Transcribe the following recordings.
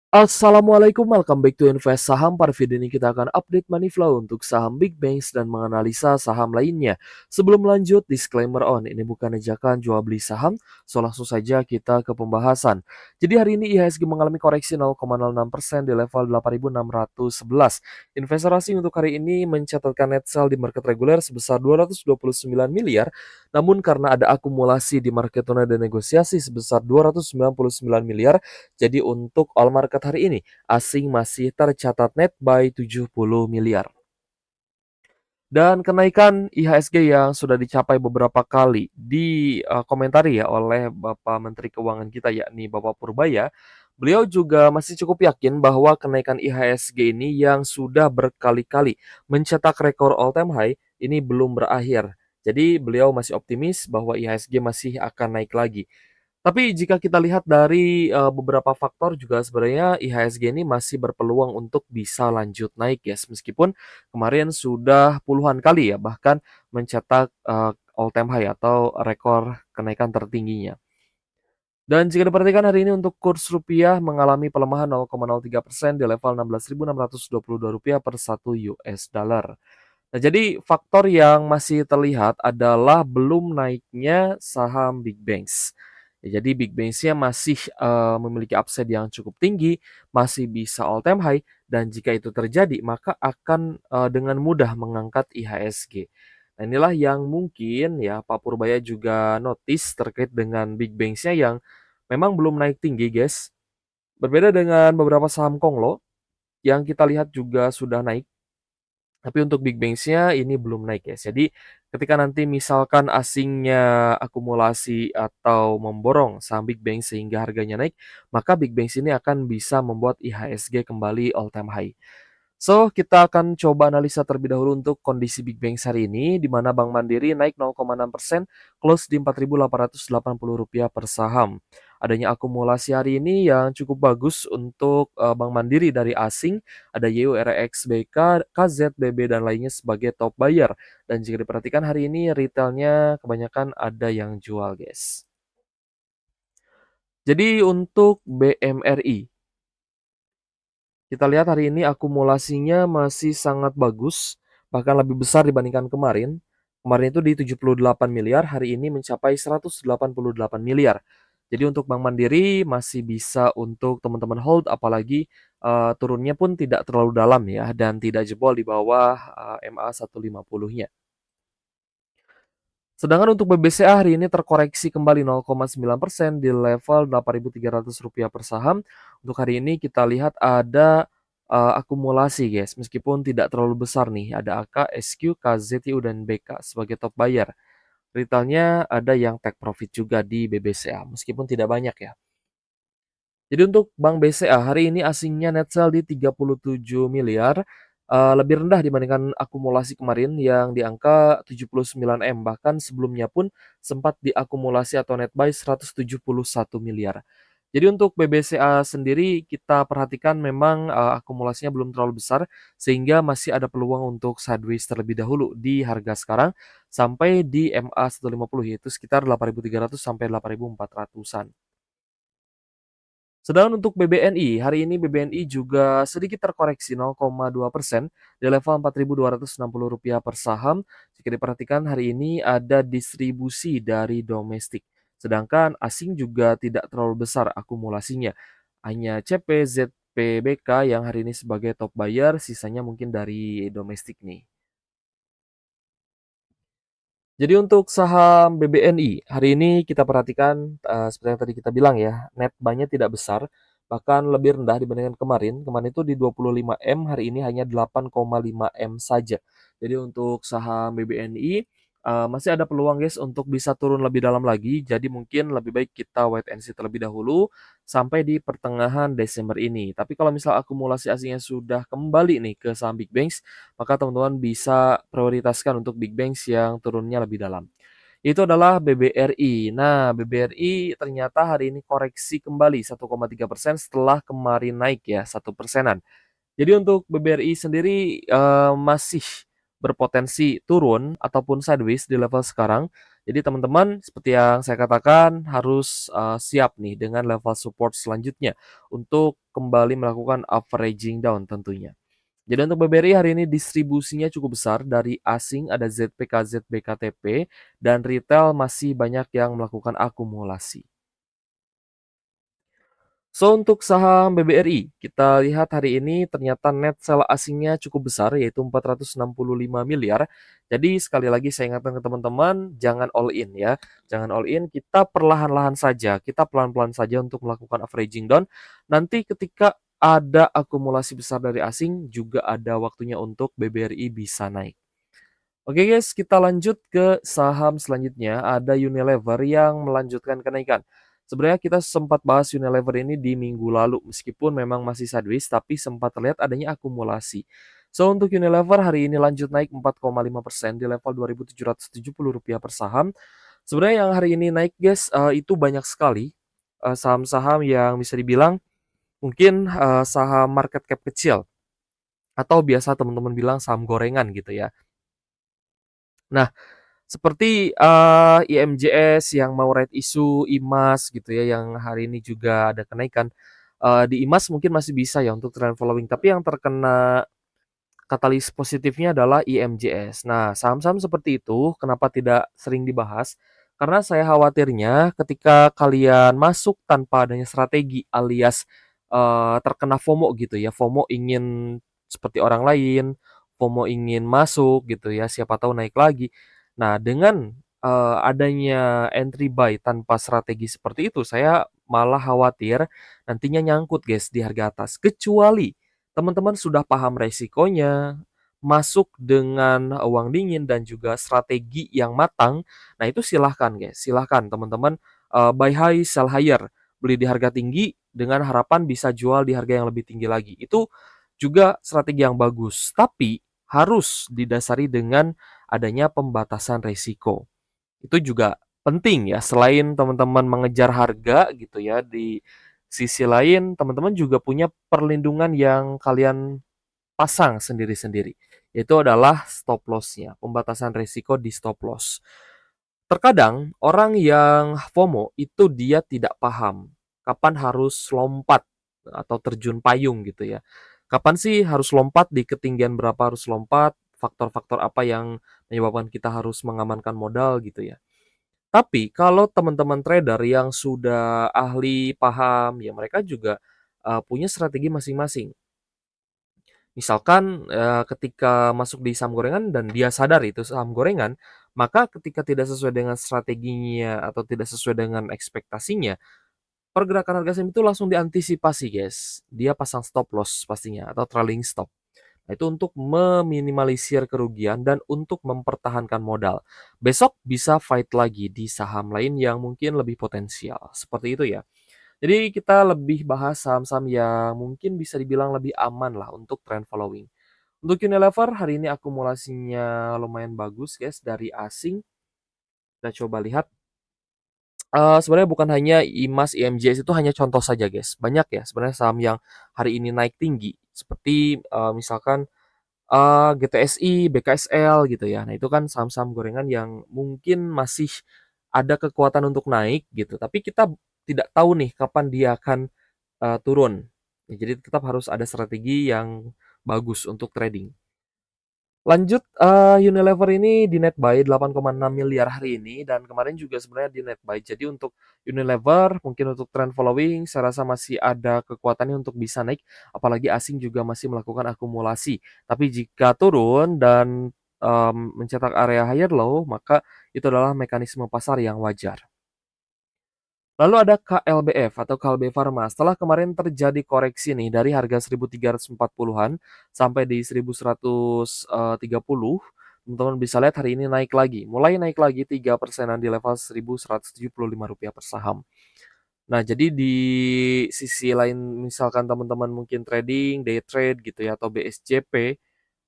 Assalamualaikum, welcome back to Invest Saham. Pada video ini kita akan update money flow untuk saham big banks dan menganalisa saham lainnya. Sebelum lanjut, disclaimer on, ini bukan ajakan jual beli saham, so langsung saja kita ke pembahasan. Jadi hari ini IHSG mengalami koreksi 0,06% di level 8.611. Investor asing untuk hari ini mencatatkan net sell di market reguler sebesar 229 miliar, namun karena ada akumulasi di market tuna dan negosiasi sebesar 299 miliar, jadi untuk all market hari ini, asing masih tercatat net buy 70 miliar. Dan kenaikan IHSG yang sudah dicapai beberapa kali komentari ya oleh Bapak Menteri Keuangan kita yakni Bapak Purbaya, beliau juga masih cukup yakin bahwa kenaikan IHSG ini yang sudah berkali-kali mencetak rekor all time high ini belum berakhir. Jadi beliau masih optimis bahwa IHSG masih akan naik lagi. Tapi jika kita lihat dari, beberapa faktor juga sebenarnya IHSG ini masih berpeluang untuk bisa lanjut naik ya, meskipun kemarin sudah puluhan kali ya bahkan mencetak, all time high atau rekor kenaikan tertingginya. Dan jika diperhatikan hari ini untuk kurs rupiah mengalami pelemahan 0,03% di level Rp16.622 per $1. Nah, jadi faktor yang masih terlihat adalah belum naiknya saham big banks. Ya, jadi big banks-nya masih memiliki upside yang cukup tinggi, masih bisa all time high, dan jika itu terjadi maka akan dengan mudah mengangkat IHSG. Nah, inilah yang mungkin ya Pak Purbaya juga notice terkait dengan big banks-nya yang memang belum naik tinggi, guys. Berbeda dengan beberapa saham Konglo yang kita lihat juga sudah naik, tapi untuk big banks-nya ini belum naik, guys. Jadi ketika nanti misalkan asingnya akumulasi atau memborong saham big banks sehingga harganya naik, maka big banks ini akan bisa membuat IHSG kembali all time high. So, kita akan coba analisa terlebih dahulu untuk kondisi Big Bank hari ini, di mana Bank Mandiri naik 0,6%, close di Rp4.880 per saham. Adanya akumulasi hari ini yang cukup bagus untuk Bank Mandiri dari asing, ada YURX BK, KZBB, dan lainnya sebagai top buyer. Dan jika diperhatikan hari ini retailnya kebanyakan ada yang jual, guys. Jadi untuk BMRI, kita lihat hari ini akumulasinya masih sangat bagus, bahkan lebih besar dibandingkan kemarin. Kemarin itu di 78 miliar, hari ini mencapai 188 miliar. Jadi untuk Bank Mandiri masih bisa untuk teman-teman hold, apalagi turunnya pun tidak terlalu dalam ya, dan tidak jebol di bawah MA 150-nya. Sedangkan untuk BBCA hari ini terkoreksi kembali 0,9% di level Rp8.300 per saham. Untuk hari ini kita lihat ada akumulasi, guys, meskipun tidak terlalu besar nih. Ada AK, SQ, KZTU, dan BK sebagai top buyer. Retailnya ada yang take profit juga di BBCA, meskipun tidak banyak ya. Jadi untuk Bank BCA hari ini asingnya net sell di 37 miliar, lebih rendah dibandingkan akumulasi kemarin yang di angka 79 M, bahkan sebelumnya pun sempat diakumulasi atau net buy 171 miliar. Jadi untuk BBCA sendiri kita perhatikan memang, akumulasinya belum terlalu besar, sehingga masih ada peluang untuk sideways terlebih dahulu di harga sekarang sampai di MA 150, yaitu sekitar 8.300 sampai 8.400-an. Sedangkan untuk BBNI, hari ini BBNI juga sedikit terkoreksi 0,2% di level Rp4.260 per saham. Jika diperhatikan hari ini ada distribusi dari domestik. Sedangkan asing juga tidak terlalu besar akumulasinya. Hanya CP, ZP, BK yang hari ini sebagai top buyer, sisanya mungkin dari domestik nih. Jadi untuk saham BBNI, hari ini kita perhatikan, seperti yang tadi kita bilang ya, net buy-nya tidak besar, bahkan lebih rendah dibandingkan kemarin. Kemarin itu di 25 M, hari ini hanya 8,5 M saja. Jadi untuk saham BBNI, masih ada peluang, guys, untuk bisa turun lebih dalam lagi. Jadi mungkin lebih baik kita wait and see terlebih dahulu sampai di pertengahan Desember ini. Tapi kalau misal akumulasi asingnya sudah kembali nih ke saham big banks, maka teman-teman bisa prioritaskan untuk big banks yang turunnya lebih dalam. Itu adalah BBRI. Nah, BBRI ternyata hari ini koreksi kembali 1,3% setelah kemarin naik ya 1%-an. Jadi untuk BBRI sendiri masih berpotensi turun ataupun sideways di level sekarang. Jadi teman-teman seperti yang saya katakan harus, siap nih dengan level support selanjutnya untuk kembali melakukan averaging down tentunya. Jadi untuk BBRI hari ini distribusinya cukup besar dari asing ada ZPKZ, BKTP, dan retail masih banyak yang melakukan akumulasi. So, untuk saham BBRI, kita lihat hari ini ternyata net sell asingnya cukup besar, yaitu 465 miliar. Jadi sekali lagi saya ingatkan ke teman-teman, jangan all in ya. Jangan all in, kita perlahan-lahan saja, kita pelan-pelan saja untuk melakukan averaging down. Nanti ketika ada akumulasi besar dari asing, juga ada waktunya untuk BBRI bisa naik. Oke guys, kita lanjut ke saham selanjutnya. Ada Unilever yang melanjutkan kenaikan. Sebenarnya kita sempat bahas Unilever ini di minggu lalu, meskipun memang masih sideways, tapi sempat terlihat adanya akumulasi. So, untuk Unilever hari ini lanjut naik 4,5% di level Rp2.770 per saham. Sebenarnya yang hari ini naik guys, itu banyak sekali saham-saham yang bisa dibilang mungkin saham market cap kecil, atau biasa teman-teman bilang saham gorengan gitu ya. Nah, seperti, IMJS yang mau right issue, IMAS gitu ya, yang hari ini juga ada kenaikan. Di IMAS mungkin masih bisa ya untuk trend following, tapi yang terkena katalis positifnya adalah IMJS. Nah, saham-saham seperti itu kenapa tidak sering dibahas? Karena saya khawatirnya ketika kalian masuk tanpa adanya strategi alias, terkena FOMO gitu ya, FOMO ingin seperti orang lain, FOMO ingin masuk gitu ya, siapa tahu naik lagi. Nah, dengan, adanya entry buy tanpa strategi seperti itu, saya malah khawatir nantinya nyangkut guys di harga atas. Kecuali teman-teman sudah paham resikonya, masuk dengan uang dingin dan juga strategi yang matang. Nah, itu silahkan guys, silahkan teman-teman, buy high, sell higher. Beli di harga tinggi dengan harapan bisa jual di harga yang lebih tinggi lagi. Itu juga strategi yang bagus, tapi harus didasari dengan adanya pembatasan resiko. Itu juga penting ya, selain teman-teman mengejar harga gitu ya, di sisi lain teman-teman juga punya perlindungan yang kalian pasang sendiri-sendiri, yaitu adalah stop loss-nya, pembatasan risiko di stop loss. Terkadang orang yang FOMO itu dia tidak paham kapan harus lompat atau terjun payung gitu ya. Kapan sih harus lompat, di ketinggian berapa harus lompat, faktor-faktor apa yang menyebabkan kita harus mengamankan modal gitu ya. Tapi kalau teman-teman trader yang sudah ahli, paham, ya mereka juga, punya strategi masing-masing. Misalkan, ketika masuk di saham gorengan dan dia sadar itu saham gorengan, maka ketika tidak sesuai dengan strateginya atau tidak sesuai dengan ekspektasinya, pergerakan harga saham itu langsung diantisipasi, guys. Dia pasang stop loss pastinya atau trailing stop. Nah, itu untuk meminimalisir kerugian dan untuk mempertahankan modal. Besok bisa fight lagi di saham lain yang mungkin lebih potensial, seperti itu ya. Jadi kita lebih bahas saham-saham yang mungkin bisa dibilang lebih aman lah untuk trend following. Untuk Unilever hari ini akumulasinya lumayan bagus guys dari asing. Kita coba lihat. Sebenarnya bukan hanya IMAS, IMJS itu hanya contoh saja guys. Banyak ya sebenarnya saham yang hari ini naik tinggi. Seperti misalkan GTSI, BKSL gitu ya. Nah, itu kan saham-saham gorengan yang mungkin masih ada kekuatan untuk naik gitu, tapi kita tidak tahu nih kapan dia akan, turun. Ya, jadi tetap harus ada strategi yang bagus untuk trading. Lanjut, Unilever ini di net buy 8,6 miliar hari ini dan kemarin juga sebenarnya di net buy. Jadi untuk Unilever mungkin untuk trend following saya rasa masih ada kekuatannya untuk bisa naik, apalagi asing juga masih melakukan akumulasi. Tapi jika turun dan, mencetak area higher low, maka itu adalah mekanisme pasar yang wajar. Lalu ada KLBF atau Kalbe Farma. Setelah kemarin terjadi koreksi nih dari harga 1.340-an sampai di 1.130, teman-teman bisa lihat hari ini naik lagi. Mulai naik lagi 3%-an di level Rp1.175 per saham. Nah, jadi di sisi lain misalkan teman-teman mungkin trading, day trade gitu ya atau BSJP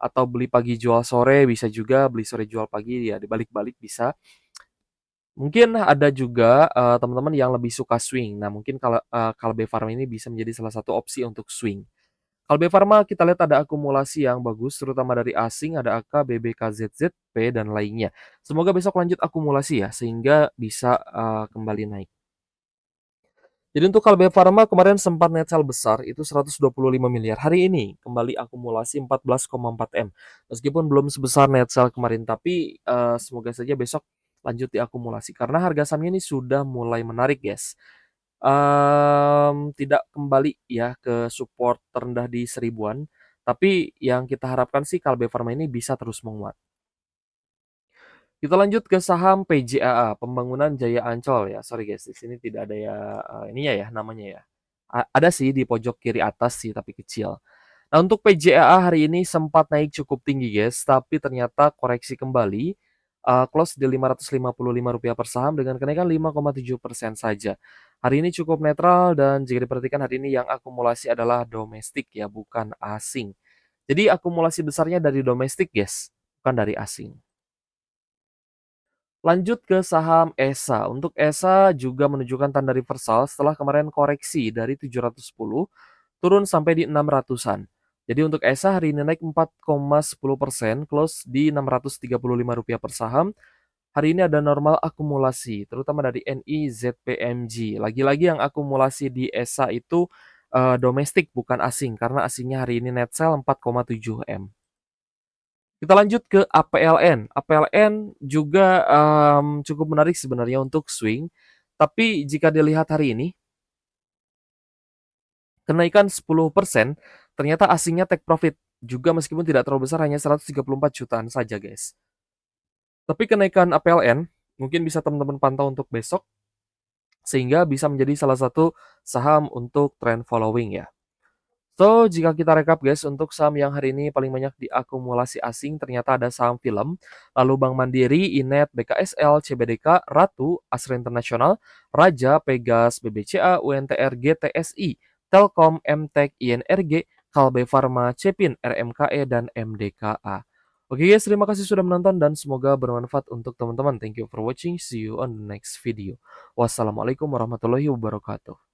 atau beli pagi jual sore, bisa juga beli sore jual pagi ya dibalik-balik bisa. Mungkin ada juga, teman-teman yang lebih suka swing. Nah, mungkin kalau, Kalbe Farm ini bisa menjadi salah satu opsi untuk swing. Kalbe Farma kita lihat ada akumulasi yang bagus terutama dari asing, ada AK, BBKZZP, dan lainnya. Semoga besok lanjut akumulasi ya sehingga bisa, kembali naik. Jadi untuk Kalbe Farma kemarin sempat net sell besar itu 125 miliar. Hari ini kembali akumulasi 14,4 M. Meskipun belum sebesar net sell kemarin tapi, semoga saja besok lanjut diakumulasi karena harga sahamnya ini sudah mulai menarik, guys. Tidak kembali ya ke support terendah di seribuan, tapi yang kita harapkan sih Kalbe Farma ini bisa terus menguat. Kita lanjut ke saham PJAA, Pembangunan Jaya Ancol ya. Sorry guys, di sini tidak ada ya, ininya ya, namanya ya. Ada sih di pojok kiri atas sih, tapi kecil. Nah, untuk PJAA hari ini sempat naik cukup tinggi guys, tapi ternyata koreksi kembali, close di Rp555 per saham dengan kenaikan 5,7% saja. Hari ini cukup netral dan jika diperhatikan hari ini yang akumulasi adalah domestik ya, bukan asing. Jadi akumulasi besarnya dari domestik guys, bukan dari asing. Lanjut ke saham ESA. Untuk ESA juga menunjukkan tanda reversal setelah kemarin koreksi dari 710 turun sampai di 600-an. Jadi untuk ESA hari ini naik 4,10%, close di Rp635 per saham. Hari ini ada normal akumulasi, terutama dari NIZPMG. Lagi-lagi yang akumulasi di ESA itu domestik bukan asing, karena asingnya hari ini net sell 4,7 M. Kita lanjut ke APLN. APLN juga, cukup menarik sebenarnya untuk swing, tapi jika dilihat hari ini, kenaikan 10%, ternyata asingnya take profit juga meskipun tidak terlalu besar, hanya 134 jutaan saja, guys. Tapi kenaikan APLN mungkin bisa teman-teman pantau untuk besok, sehingga bisa menjadi salah satu saham untuk trend following ya. So, jika kita rekap guys, untuk saham yang hari ini paling banyak diakumulasi asing ternyata ada saham film, lalu Bank Mandiri, Inet, BKSL, CBDK, Ratu, Astra International, Raja, Pegas, BBCA, UNTR, GTSI, Telkom, MTEK, INRG, Kalbe Farma, Cepin, RMKE, dan MDKA. Oke guys, terima kasih sudah menonton dan semoga bermanfaat untuk teman-teman. Thank you for watching. See you on the next video. Wassalamualaikum warahmatullahi wabarakatuh.